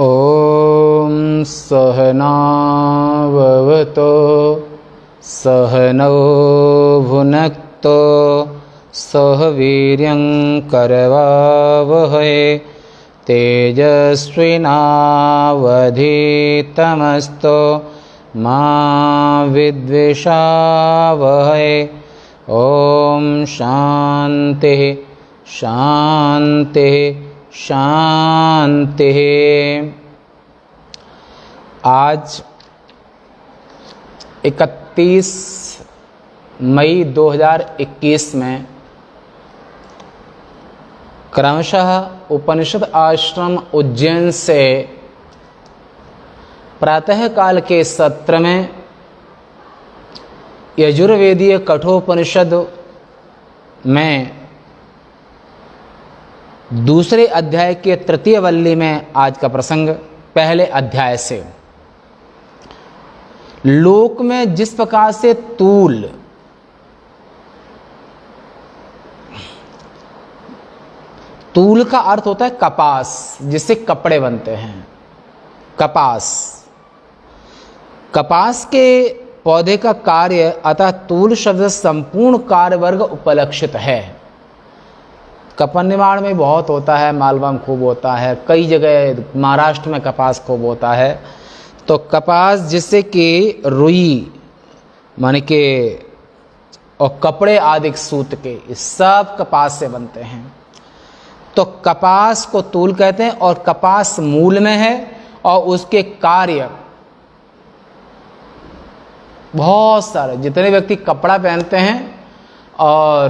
ॐ सहनाववतु सहनौ भुनक्तु सह वीर्यं करवावहै तेजस्विनावधीतमस्तु मा विद्विषावहै। ॐ शान्तिः शान्तिः शान्तिः। आज 31 मई 2021 में क्रमशः उपनिषद आश्रम उज्जैन से प्रातःकाल के सत्र में यजुर्वेदीय कठोपनिषद में दूसरे अध्याय के तृतीय वल्ली में आज का प्रसंग पहले अध्याय से। लोक में जिस प्रकार से तूल का अर्थ होता है कपास, जिससे कपड़े बनते हैं। कपास के पौधे का कार्य अतः तूल शब्द संपूर्ण कार्य वर्ग उपलक्षित है। कपन निर्माण में बहुत होता है, मालवा में खूब होता है, कई जगह महाराष्ट्र में कपास खूब होता है। तो कपास जिससे कि रुई माने के और कपड़े आदि सूत के सब कपास से बनते हैं। तो कपास को तूल कहते हैं और कपास मूल में है और उसके कार्य बहुत सारे, जितने व्यक्ति कपड़ा पहनते हैं और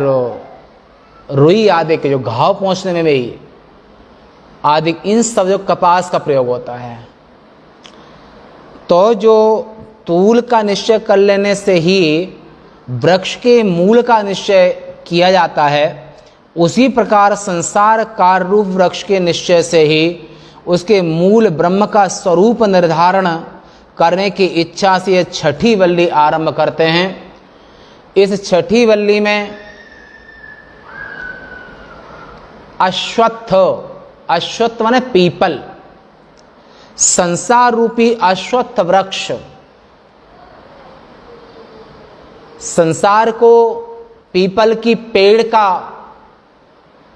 रुई आदि के जो घाव पहुंचने में भी आदि, इन सब जो कपास का प्रयोग होता है। तो जो तूल का निश्चय कर लेने से ही वृक्ष के मूल का निश्चय किया जाता है, उसी प्रकार संसार कार्य रूप वृक्ष के निश्चय से ही उसके मूल ब्रह्म का स्वरूप निर्धारण करने की इच्छा से यह छठी वल्ली आरंभ करते हैं। इस छठी वल्ली में अश्वत्थ माने पीपल, संसार रूपी अश्वत्थ वृक्ष संसार को पीपल की पेड़ का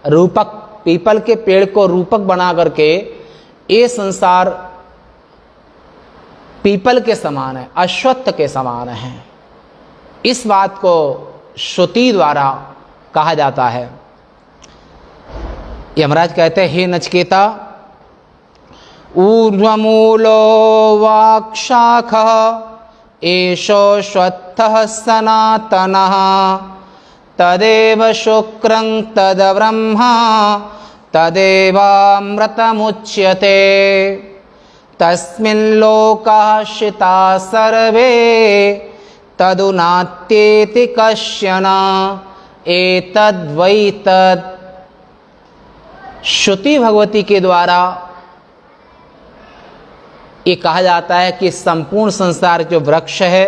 रूपक, पीपल के पेड़ को रूपक बना करके ये संसार पीपल के समान है, अश्वत्थ के समान है। इस बात को श्रुति द्वारा कहा जाता है। यमराज कहते हैं, हे नचिकेता, ऊर्ध्वमूलो वाक्शाखः एषो श्वत्थः सनातनः तदेव शुक्रं तद्ब्रह्मा तदेवामृतमुच्यते तस्मिन् लोकाः शिता सर्वे तदुनात्येति कश्चन एतद्वै तद्। श्रुति भगवती के द्वारा ये कहा जाता है कि संपूर्ण संसार जो वृक्ष है,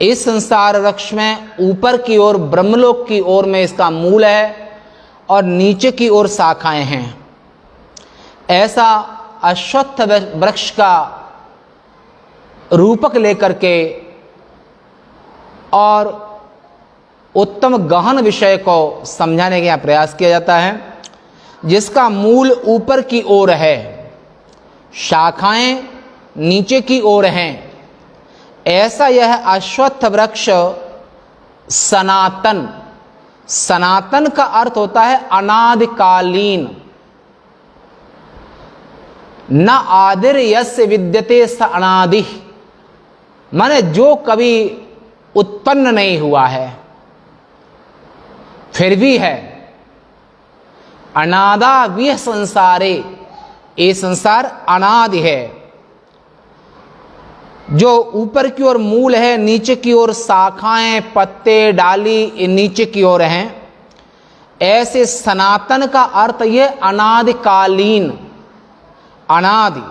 इस संसार वृक्ष में ऊपर की ओर ब्रह्मलोक की ओर में इसका मूल है और नीचे की ओर शाखाएं हैं। ऐसा अश्वत्थ वृक्ष का रूपक लेकर के और उत्तम गहन विषय को समझाने का प्रयास किया जाता है, जिसका मूल ऊपर की ओर है, शाखाएं नीचे की ओर हैं। ऐसा यह अश्वत्थ वृक्ष सनातन, सनातन का अर्थ होता है अनादिकालीन। न आदिर यस्य विद्यते स अनादि, माने जो कभी उत्पन्न नहीं हुआ है फिर भी है। अनादा विह संसारे, ये संसार अनादि है। जो ऊपर की ओर मूल है, नीचे की ओर शाखाएं, पत्ते, डाली नीचे की ओर हैं। ऐसे सनातन का अर्थ यह अनादिकालीन, अनादि।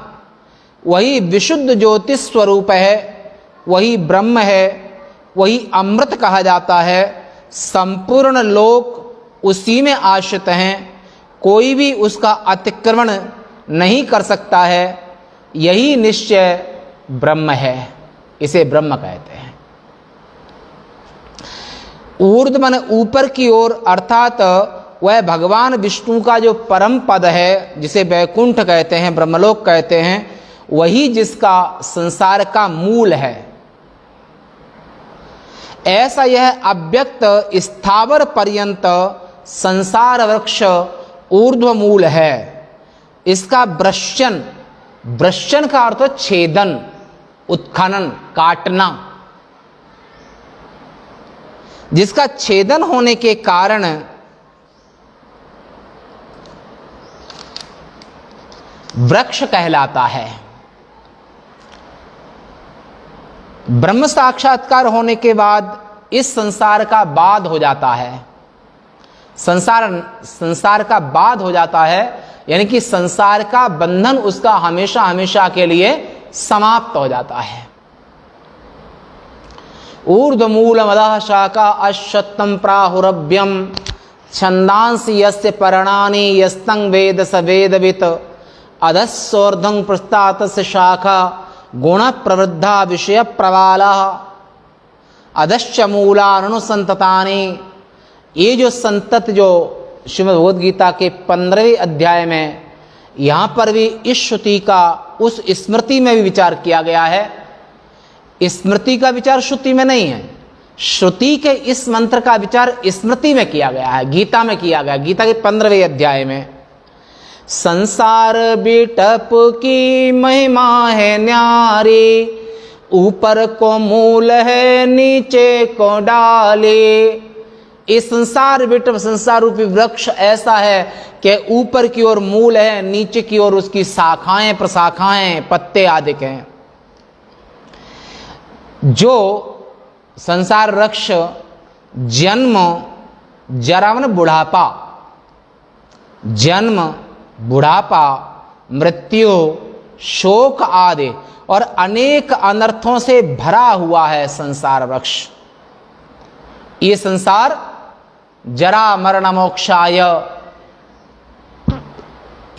वही विशुद्ध ज्योतिष स्वरूप है, वही ब्रह्म है, वही अमृत कहा जाता है। संपूर्ण लोक उसी में आश्रित हैं, कोई भी उसका अतिक्रमण नहीं कर सकता है, यही निश्चय ब्रह्म है, इसे ब्रह्म कहते हैं। ऊर्ध्व माने ऊपर की ओर, अर्थात वह भगवान विष्णु का जो परम पद है, जिसे वैकुंठ कहते हैं, ब्रह्मलोक कहते हैं, वही जिसका संसार का मूल है। ऐसा यह अव्यक्त स्थावर पर्यंत संसार वृक्ष ऊर्ध्व मूल है। इसका वृश्चन, वृश्चन का अर्थ है छेदन, उत्खनन, काटना, जिसका छेदन होने के कारण वृक्ष कहलाता है। ब्रह्म साक्षात्कार होने के बाद इस संसार का बाध हो जाता है, संसार का बाध हो जाता है, यानी कि संसार का बंधन उसका हमेशा हमेशा के लिए समाप्त हो जाता है। ऊर्ध्वमूलमधः शाखा अश्वत्थं प्राहुरभ्यं छन्दांसि यस्य पर्णानि यस्तं वेद स वेदवित् अधस्सोर्ध्वं प्रस्तातस्य शाखा गुण प्रवृद्धा विषय प्रवालः अधश्च मूलानुसंततानि। ये जो संतत जो श्रीमद् भगवद गीता के 15वें अध्याय में, यहाँ पर भी इस श्रुति का उस स्मृति में भी विचार किया गया है। स्मृति का विचार श्रुति में नहीं है, श्रुति के इस मंत्र का विचार स्मृति में किया गया है, गीता में किया गया, गीता के 15वें अध्याय में। संसार बिटप की महिमा है न्यारी, ऊपर को मूल है नीचे को डाले। इस संसार बिटप, संसार रूपी वृक्ष ऐसा है कि ऊपर की ओर मूल है, नीचे की ओर उसकी शाखाएं प्रशाखाएं पत्ते आदि हैं। जो संसार वृक्ष जन्म जरा मन बुढ़ापा, जन्म बुढ़ापा मृत्यु शोक आदि और अनेक अनर्थों से भरा हुआ है संसार वृक्ष। ये संसार जरा मरण मोक्षाय,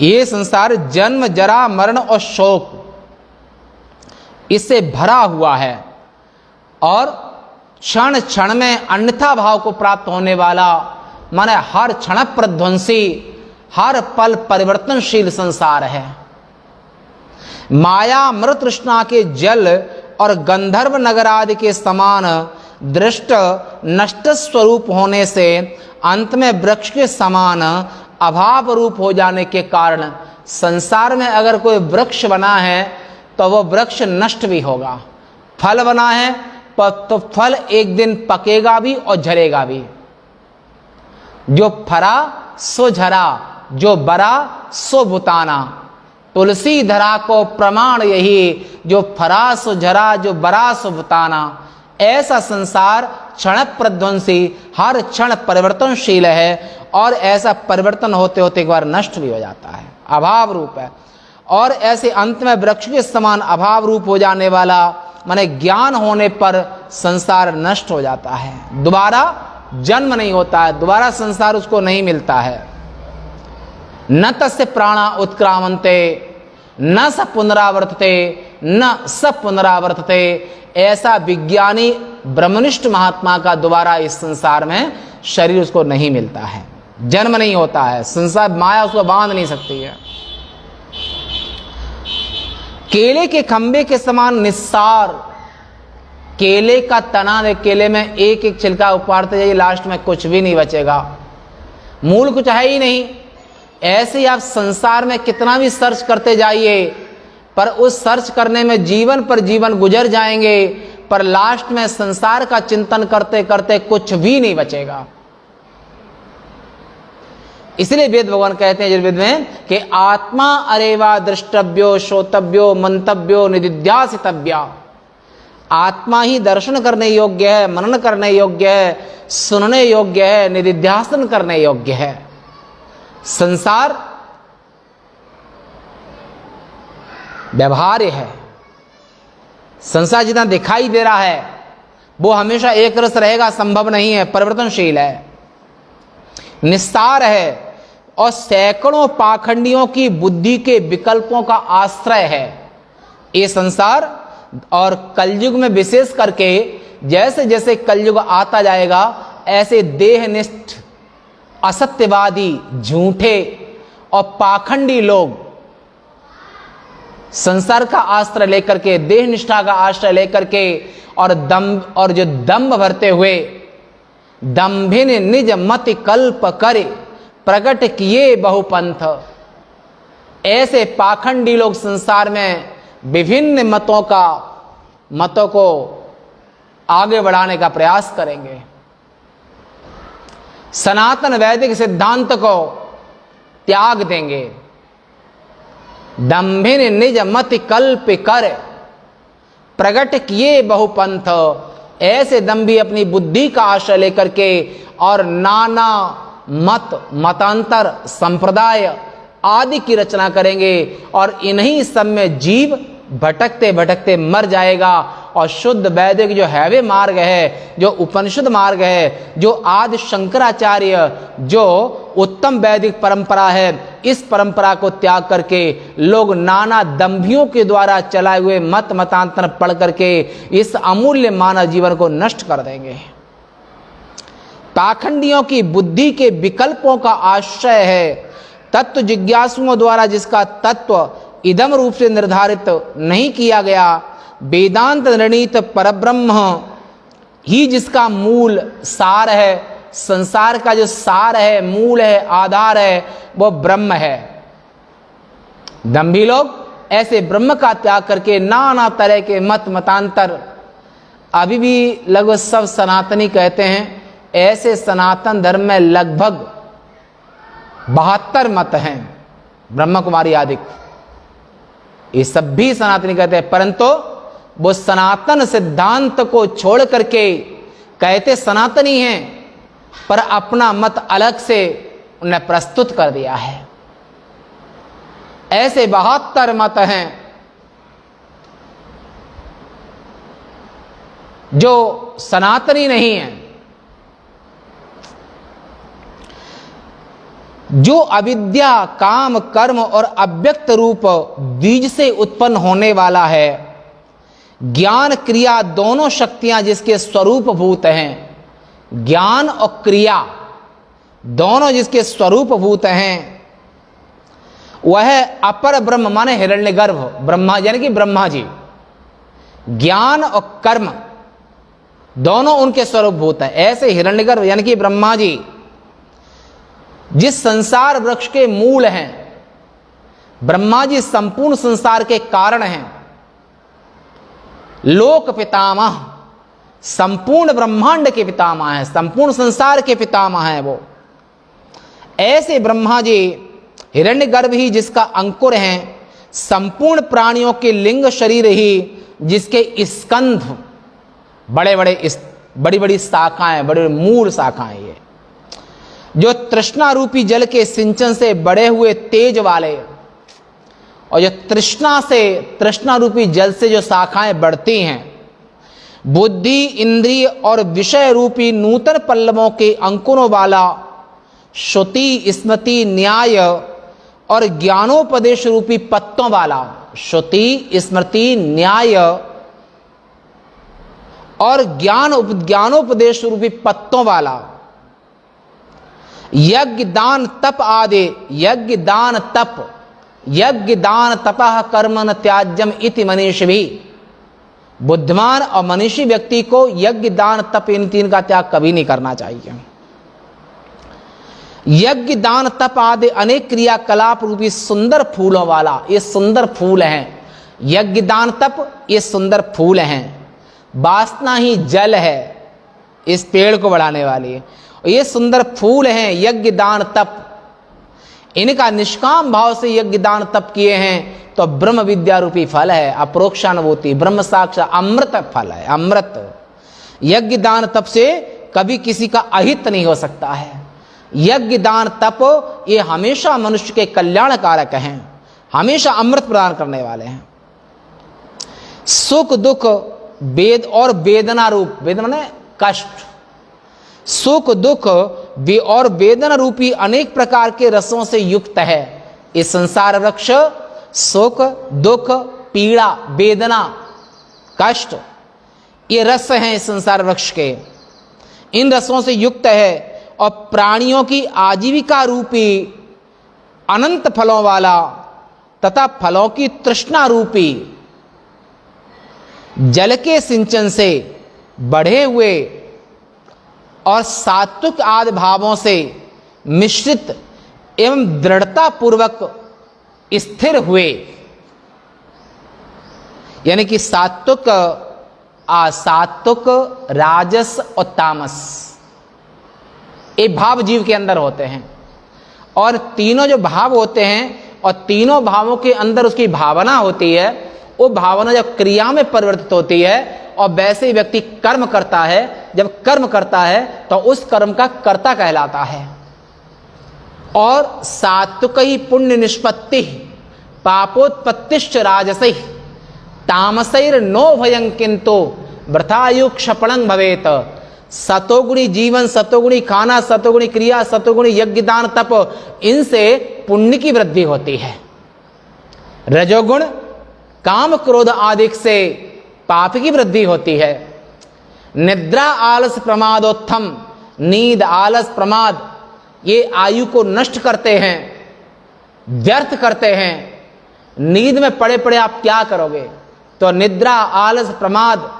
ये संसार जन्म जरा मरण और शोक इससे भरा हुआ है और क्षण क्षण में अन्यथा भाव को प्राप्त होने वाला, माने हर क्षण प्रध्वंसी, हर पल परिवर्तनशील संसार है। माया मृत तृष्णा के जल और गंधर्व नगर आदि के समान दृष्ट नष्ट स्वरूप होने से अंत में वृक्ष के समान अभाव रूप हो जाने के कारण संसार में अगर कोई वृक्ष बना है तो वह वृक्ष नष्ट भी होगा। फल बना है तो फल एक दिन पकेगा भी और झरेगा भी। जो फरा सो झरा, जो बरा सो बुताना। तुलसी धरा को प्रमाण यही, जो फरा सो झरा, जो बरा सो बुताना। ऐसा संसार क्षण प्रध्वंसी, हर क्षण परिवर्तनशील है और ऐसा परिवर्तन होते होते एक बार नष्ट भी हो जाता है, अभाव रूप है। और ऐसे अंत में वृक्ष के समान अभाव रूप हो जाने वाला, माने ज्ञान होने पर संसार नष्ट हो जाता है, दोबारा जन्म नहीं होता है, दोबारा संसार उसको नहीं मिलता है। न तस्य प्राणा उत्क्रामन्ते न स पुनरावर्तते न स पुनरावर्तते। ऐसा विज्ञानी ब्रह्मनिष्ठ महात्मा का दोबारा इस संसार में शरीर उसको नहीं मिलता है, जन्म नहीं होता है, संसार माया उसको बांध नहीं सकती है। केले के खंबे के समान निस्सार, केले का तना है, केले में एक एक छिलका उपाड़ते जाइए, लास्ट में कुछ भी नहीं बचेगा, मूल कुछ है ही नहीं। ऐसे ही आप संसार में कितना भी सर्च करते जाइए, पर उस सर्च करने में जीवन पर जीवन गुजर जाएंगे, पर लास्ट में संसार का चिंतन करते करते कुछ भी नहीं बचेगा। इसलिए वेद भगवान कहते हैं यजुर्वेद में कि आत्मा अरेवा दृष्टव्यो श्रोतव्यो मंतव्यो निदिध्यासितव्या। आत्मा ही दर्शन करने योग्य है, मनन करने योग्य है, सुनने योग्य है, निदिध्यासन करने योग्य है। संसार व्यवहार्य है, संसार जितना दिखाई दे रहा है वो हमेशा एक रस रहेगा संभव नहीं है, परिवर्तनशील है, निस्सार है और सैकड़ों पाखंडियों की बुद्धि के विकल्पों का आश्रय है। ये संसार और कलयुग में विशेष करके जैसे जैसे कलयुग आता जाएगा, ऐसे देहनिष्ठ, असत्यवादी, झूठे और पाखंडी लोग संसार का आश्रय लेकर के, देह निष्ठा का आश्रय लेकर के और जो दंभ भरते हुए दंभिन निज मति कल्प करे प्रकट किए बहुपंथ, ऐसे पाखंडी लोग संसार में विभिन्न मतों को आगे बढ़ाने का प्रयास करेंगे। सनातन वैदिक सिद्धांत को त्याग देंगे। दंभिन निज मति कल्प कर प्रकट किए बहुपंथ, ऐसे दंभी अपनी बुद्धि का आश्रय लेकर के और नाना मतांतर, संप्रदाय आदि की रचना करेंगे और इन्हीं सब में जीव भटकते भटकते मर जाएगा। और शुद्ध वैदिक जो हैवे मार्ग है, जो उपनिषद मार्ग है, जो आदि शंकराचार्य, जो उत्तम वैदिक परंपरा है, इस परंपरा को त्याग करके लोग नाना दंभियों के द्वारा चलाए हुए मतांतर पढ़ करके इस अमूल्य मानव जीवन को नष्ट कर देंगे। पाखंडियों की बुद्धि के विकल्पों का आश्रय है तत्व जिज्ञासुओं द्वारा जिसका तत्व इदम रूप से निर्धारित नहीं किया गया, वेदांत निर्णीत परब्रह्म ही जिसका मूल सार है, संसार का जो सार है, मूल है, आधार है, वो ब्रह्म है। दंभी लोग ऐसे ब्रह्म का त्याग करके नाना तरह के मतांतर, अभी भी लगभग सब सनातनी कहते हैं, ऐसे सनातन धर्म में लगभग 72 मत हैं, ब्रह्म कुमारी आदि, ये सब भी सनातनी कहते हैं, परंतु वो सनातन सिद्धांत को छोड़ करके कहते सनातनी हैं, पर अपना मत अलग से उन्हें प्रस्तुत कर दिया है। ऐसे 72 मत हैं जो सनातनी नहीं हैं, जो अविद्या, काम, कर्म और अव्यक्त रूप बीज से उत्पन्न होने वाला है। ज्ञान क्रिया दोनों शक्तियां जिसके स्वरूप भूत हैं, ज्ञान और क्रिया दोनों जिसके स्वरूप भूत हैं, वह अपर ब्रह्म माने हिरण्यगर्भ ब्रह्मा यानी कि ब्रह्मा जी। ज्ञान और कर्म दोनों उनके स्वरूप भूत हैं। ऐसे हिरण्यगर्भ यानी कि ब्रह्मा जी जिस संसार वृक्ष के मूल हैं, ब्रह्मा जी संपूर्ण संसार के कारण हैं, लोक पितामह, संपूर्ण ब्रह्मांड के पितामह हैं, संपूर्ण संसार के पितामह हैं वो। ऐसे ब्रह्मा जी हिरण्यगर्भ ही जिसका अंकुर हैं, संपूर्ण प्राणियों के लिंग शरीर ही जिसके स्कंध, बड़ी बड़ी शाखाएं, बड़े मूल शाखाएं, ये जो तृष्णा रूपी जल के सिंचन से बड़े हुए तेज वाले, और जो तृष्णा रूपी जल से जो शाखाएं बढ़ती हैं, बुद्धि, इंद्रिय और विषय रूपी नूतन पल्लवों के अंकुरों वाला, श्रुति, स्मृति, न्याय और ज्ञानोपदेश रूपी पत्तों वाला, श्रुति, स्मृति, न्याय और ज्ञानोपदेश रूपी पत्तों वाला, यज्ञ दान तप आदि, यज्ञ दान तपः कर्मन त्याज्यम इति मनीषी भी। बुद्धिमान और मनीषी व्यक्ति को यज्ञ दान तप इन तीन का त्याग कभी नहीं करना चाहिए। यज्ञ दान तप आदि अनेक क्रियाकलाप रूपी सुंदर फूलों वाला, ये सुंदर फूल हैं। यज्ञ दान तप ये सुंदर फूल हैं। वासना ही जल है इस पेड़ को बढ़ाने वाली, ये सुंदर फूल हैं यज्ञ दान तप। इनका निष्काम भाव से यज्ञ दान तप किए हैं तो ब्रह्म विद्या रूपी फल है, अपरोक्षानुभूति, ब्रह्म साक्षात अमृत फल है, अमृत। यज्ञ दान तप से कभी किसी का अहित नहीं हो सकता है। यज्ञ दान तप ये हमेशा मनुष्य के कल्याण कारक हैं, हमेशा अमृत प्रदान करने वाले हैं। सुख दुख वेद और वेदना रूप, वेदना माने कष्ट, सुख दुख और वेदना रूपी अनेक प्रकार के रसों से युक्त है। ये संसार वृक्ष सुख दुख पीड़ा वेदना कष्ट ये रस हैं इस संसार वृक्ष के, इन रसों से युक्त है और प्राणियों की आजीविका रूपी अनंत फलों वाला तथा फलों की तृष्णा रूपी जल के सिंचन से बढ़े हुए और सात्विक आदि भावों से मिश्रित एवं दृढ़ता पूर्वक स्थिर हुए, यानी कि सात्विक असात्विक राजस और तामस ये भाव जीव के अंदर होते हैं। और तीनों जो भाव होते हैं और तीनों भावों के अंदर उसकी भावना होती है, वो भावना जब क्रिया में परिवर्तित होती है और वैसे ही व्यक्ति कर्म करता है, जब कर्म करता है तो उस कर्म का कर्ता कहलाता है। और सात्विक ही पुण्य निष्पत्ति पापोत्पत्तिश्च राजसै तामसैर नो भयं किंतु वृथायु क्षपणं भवेत। सतोगुणी जीवन, सतोगुणी खाना, सतोगुणी क्रिया, सतोगुणी यज्ञ दान तप, इनसे पुण्य की वृद्धि होती है। रजोगुण काम क्रोध आदि से पाप की वृद्धि होती है। निद्रा आलस प्रमादोत्थम, नींद आलस प्रमाद ये आयु को नष्ट करते हैं, व्यर्थ करते हैं। नींद में पड़े पड़े आप क्या करोगे? तो निद्रा आलस प्रमाद,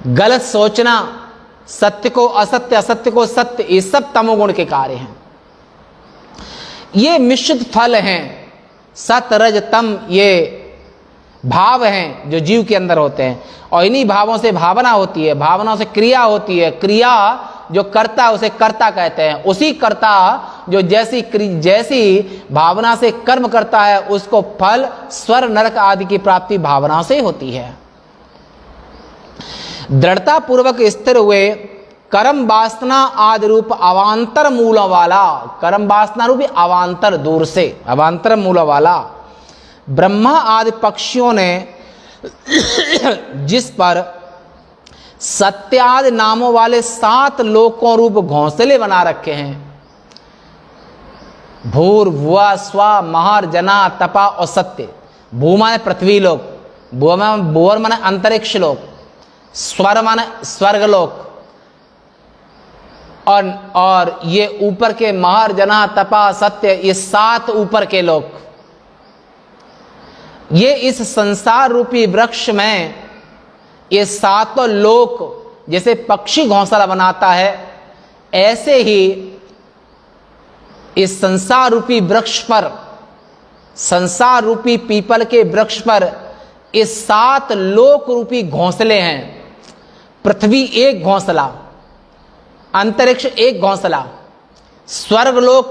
गलत सोचना, सत्य को असत्य, असत्य को सत्य, ये सब तमोगुण के कार्य हैं। ये मिश्रित फल हैं, सत रज तम ये भाव हैं जो जीव के अंदर होते हैं। और इन्हीं भावों से भावना होती है, भावनाओं से क्रिया होती है, क्रिया जो करता है उसे कर्ता कहते हैं। उसी कर्ता जो जैसी भावना से कर्म करता है उसको फल स्वर्ग नरक आदि की प्राप्ति भावनाओं से होती है। दृढ़ता पूर्वक स्थिर हुए कर्म वासना आदि रूप अवांतर मूलों वाला, कर्म वासना रूपी अवांतर, दूर से अवांतर मूलों वाला ब्रह्मा आदि पक्षियों ने जिस पर सत्यादि नामों वाले 7 लोकों रूप घोंसले बना रखे हैं, भूर भुआ स्वा महार जना तपा और सत्य। भू माने पृथ्वी लोक, भूवर माने अंतरिक्ष लोक, स्वर माने स्वर्ग लोक, और ये ऊपर के महार जना तपा सत्य, ये 7 ऊपर के लोक। ये इस संसार रूपी वृक्ष में ये 7 लोक जैसे पक्षी घोंसला बनाता है, ऐसे ही इस संसार रूपी वृक्ष पर, संसार रूपी पीपल के वृक्ष पर इस 7 लोक रूपी घोंसले हैं। पृथ्वी एक घोंसला, अंतरिक्ष एक घोंसला, स्वर्गलोक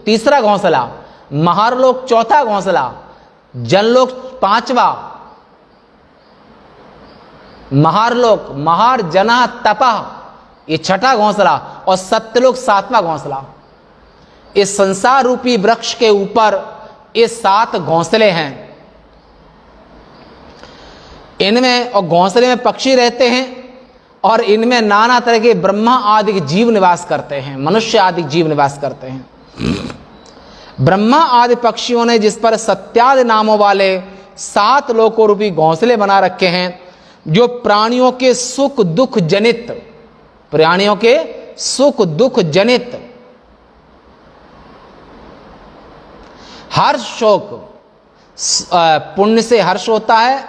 तीसरा घोंसला, महारलोक चौथा घोंसला, जनलोक 5वां, महारलोक महार जना तपा ये 6ठा घोंसला और सत्यलोक 7वां घोंसला। इस संसार रूपी वृक्ष के ऊपर ये 7 घोंसले हैं। इनमें और घोंसले में पक्षी रहते हैं और इनमें नाना तरह के ब्रह्मा आदि जीव निवास करते हैं, मनुष्य आदि जीव निवास करते हैं। ब्रह्मा आदि पक्षियों ने जिस पर सत्यादि नामों वाले 7 लोकों रूपी घोंसले बना रखे हैं, जो प्राणियों के सुख दुख जनित, प्राणियों के सुख दुख जनित हर्ष शोक, पुण्य से हर्ष होता है,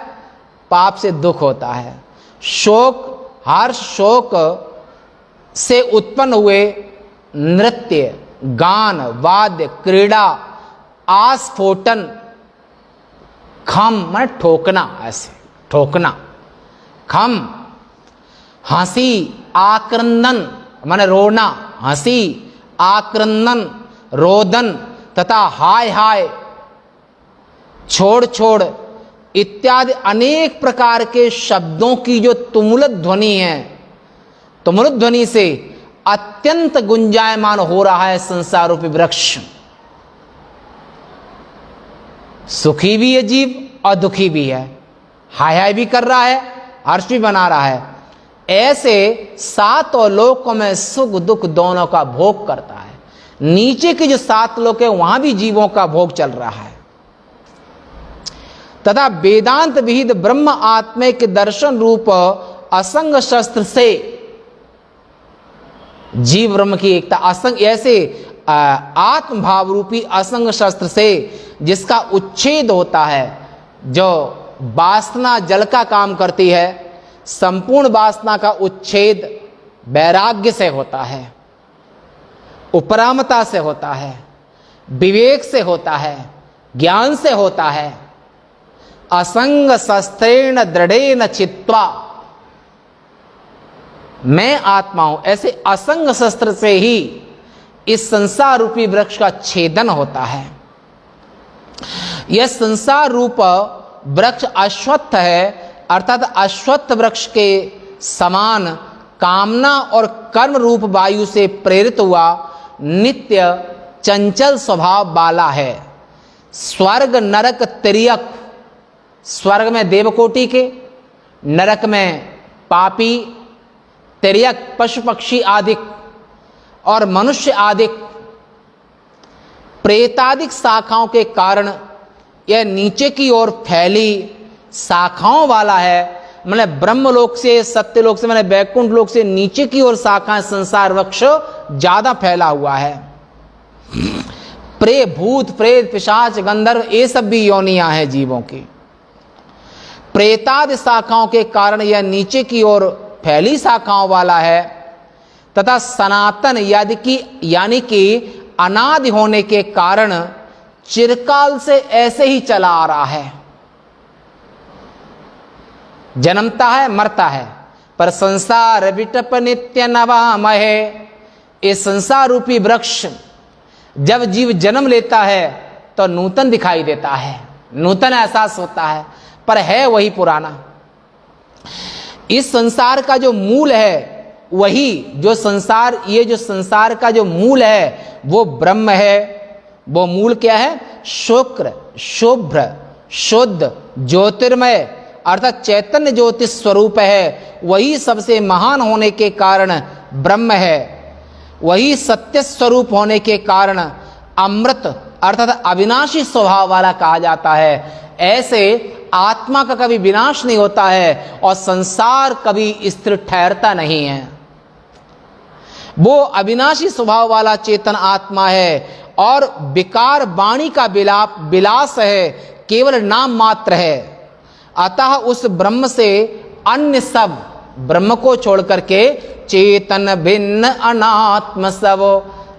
पाप से दुख होता है। शोक हर्ष शोक से उत्पन्न हुए नृत्य गान वाद्य क्रीड़ा आस्फोटन, खम माने ठोकना, ऐसे ठोकना, खम हंसी आक्रंदन माने रोना, हंसी आक्रंदन रोदन तथा हाय हाय छोड़ छोड़ इत्यादि अनेक प्रकार के शब्दों की जो तुमुल ध्वनि है, तुमुल ध्वनि से अत्यंत गुंजायमान हो रहा है संसार रूपी वृक्ष। सुखी भी है जीव और दुखी भी है, हाय हाय भी कर रहा है, हर्ष भी बना रहा है। ऐसे सातों लोकों में सुख दुख दोनों का भोग करता है। नीचे के जो 7 लोक है वहां भी जीवों का भोग चल रहा है। तथा वेदांत विहित ब्रह्म आत्मे के दर्शन रूप असंग शस्त्र से जीव ब्रह्म की एकता, असंग ऐसे आत्म भाव रूपी असंग शस्त्र से जिसका उच्छेद होता है, जो वासना जल का काम करती है, संपूर्ण वासना का उच्छेद वैराग्य से होता है, उपरामता से होता है, विवेक से होता है, ज्ञान से होता है। असंग शस्त्रेण दृढ़ेन चित्वा, मैं आत्मा हूं, ऐसे असंग शस्त्र से ही इस संसार रूपी वृक्ष का छेदन होता है। यह संसार रूप वृक्ष अश्वत्थ है, अर्थात अश्वत्थ वृक्ष के समान कामना और कर्म रूप वायु से प्रेरित हुआ नित्य चंचल स्वभाव वाला है। स्वर्ग नरक तिर्यक, स्वर्ग में देवकोटि के, नरक में पापी, तिर्यक पशु पक्षी आदि और मनुष्य आदि प्रेतादिक शाखाओं के कारण यह नीचे की ओर फैली शाखाओं वाला है। मतलब ब्रह्मलोक से, सत्यलोक से, मतलब वैकुंठ लोक से नीचे की ओर शाखाएं संसार वृक्ष ज्यादा फैला हुआ है। भूत प्रेत पिशाच गंधर्व ये सब भी योनियां हैं जीवों की। प्रेतादि शाखाओं के कारण यह नीचे की ओर फैली शाखाओं वाला है तथा सनातन यानी कि अनादि होने के कारण चिरकाल से ऐसे ही चला आ रहा है। जन्मता है, मरता है, पर संसार विटप नित्य नवामहे। इस संसार रूपी वृक्ष जब जीव जन्म लेता है तो नूतन दिखाई देता है, नूतन एहसास होता है, पर है वही पुराना। इस संसार का जो मूल है वही जो संसार, ये जो संसार का जो मूल है वो ब्रह्म है। वो मूल क्या है? शुक्र, शुभ्र, शुद्ध, ज्योतिर्मय अर्थात चैतन्य ज्योति स्वरूप है। वही सबसे महान होने के कारण ब्रह्म है। वही सत्य स्वरूप होने के कारण अमृत अर्थात अविनाशी स्वभाव वाला कहा जाता है। ऐसे आत्मा का कभी विनाश नहीं होता है और संसार कभी स्थिर ठहरता नहीं है। वो अविनाशी स्वभाव वाला चेतन आत्मा है और विकार वाणी का विलास है, केवल नाम मात्र है। अतः उस ब्रह्म से अन्य सब, ब्रह्म को छोड़ करके चेतन भिन्न अनात्म सब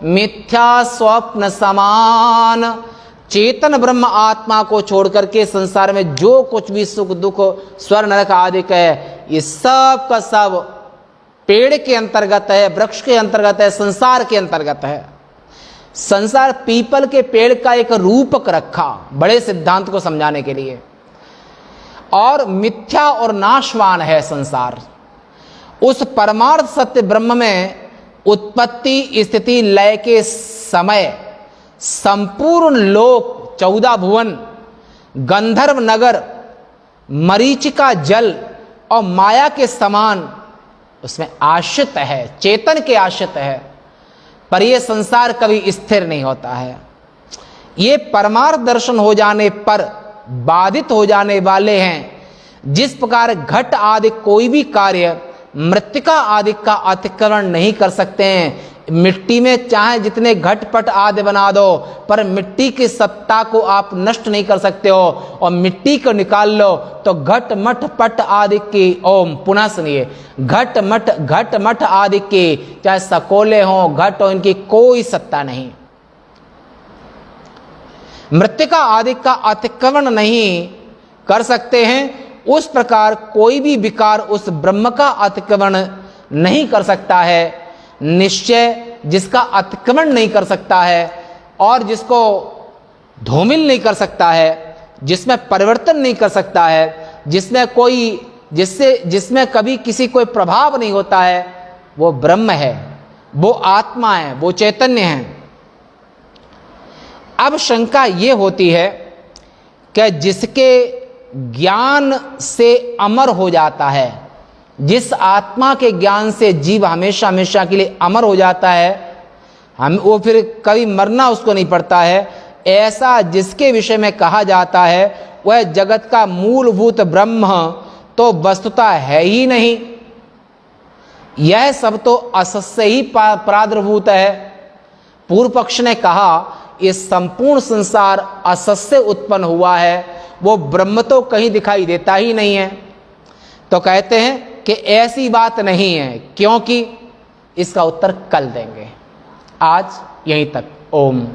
मिथ्या स्वप्न समान, चेतन ब्रह्म आत्मा को छोड़ करके संसार में जो कुछ भी सुख दुख स्वर्ग नरक आदि है, ये सब का सब पेड़ के अंतर्गत है, वृक्ष के अंतर्गत है, संसार के अंतर्गत है। संसार पीपल के पेड़ का एक रूपक रखा बड़े सिद्धांत को समझाने के लिए, और मिथ्या और नाशवान है संसार। उस परमार्थ सत्य ब्रह्म में उत्पत्ति स्थिति लय के समय संपूर्ण लोक, 14 भुवन, गंधर्व नगर, मरीचिका जल और माया के समान उसमें आश्रित है, चेतन के आश्रित है। पर यह संसार कभी स्थिर नहीं होता है। ये परमार्थ दर्शन हो जाने पर बाधित हो जाने वाले हैं। जिस प्रकार घट आदि कोई भी कार्य मृत्तिका आदि का अतिक्रमण नहीं कर सकते हैं। मिट्टी में चाहे जितने घटपट आदि बना दो, पर मिट्टी की सत्ता को आप नष्ट नहीं कर सकते हो। और मिट्टी को निकाल लो तो घट मठ पट आदि की, ओम पुनः सुनिए, घट मठ आदि के चाहे सकोले हो, घट हो, इनकी कोई सत्ता नहीं। मृत्तिका आदि का अतिक्रमण नहीं कर सकते हैं। उस प्रकार कोई भी विकार उस ब्रह्म का अतिक्रमण नहीं कर सकता है। निश्चय जिसका अतिक्रमण नहीं कर सकता है और जिसको धूमिल नहीं कर सकता है, जिसमें परिवर्तन नहीं कर सकता है, जिसमें कभी किसी कोई प्रभाव नहीं होता है, वो ब्रह्म है, वो आत्मा है, वो चैतन्य है। अब शंका ये होती है कि जिसके ज्ञान से अमर हो जाता है, जिस आत्मा के ज्ञान से जीव हमेशा हमेशा के लिए अमर हो जाता है, हम वो फिर कभी मरना उसको नहीं पड़ता है, ऐसा जिसके विषय में कहा जाता है वह जगत का मूलभूत ब्रह्म तो वस्तुतः है ही नहीं। यह सब तो असत से ही प्रादुर्भूत है। पूर्व पक्ष ने कहा इस संपूर्ण संसार असत से उत्पन्न हुआ है, वो ब्रह्म तो कहीं दिखाई देता ही नहीं है। तो कहते हैं कि ऐसी बात नहीं है, क्योंकि इसका उत्तर कल देंगे। आज यहीं तक। ओम।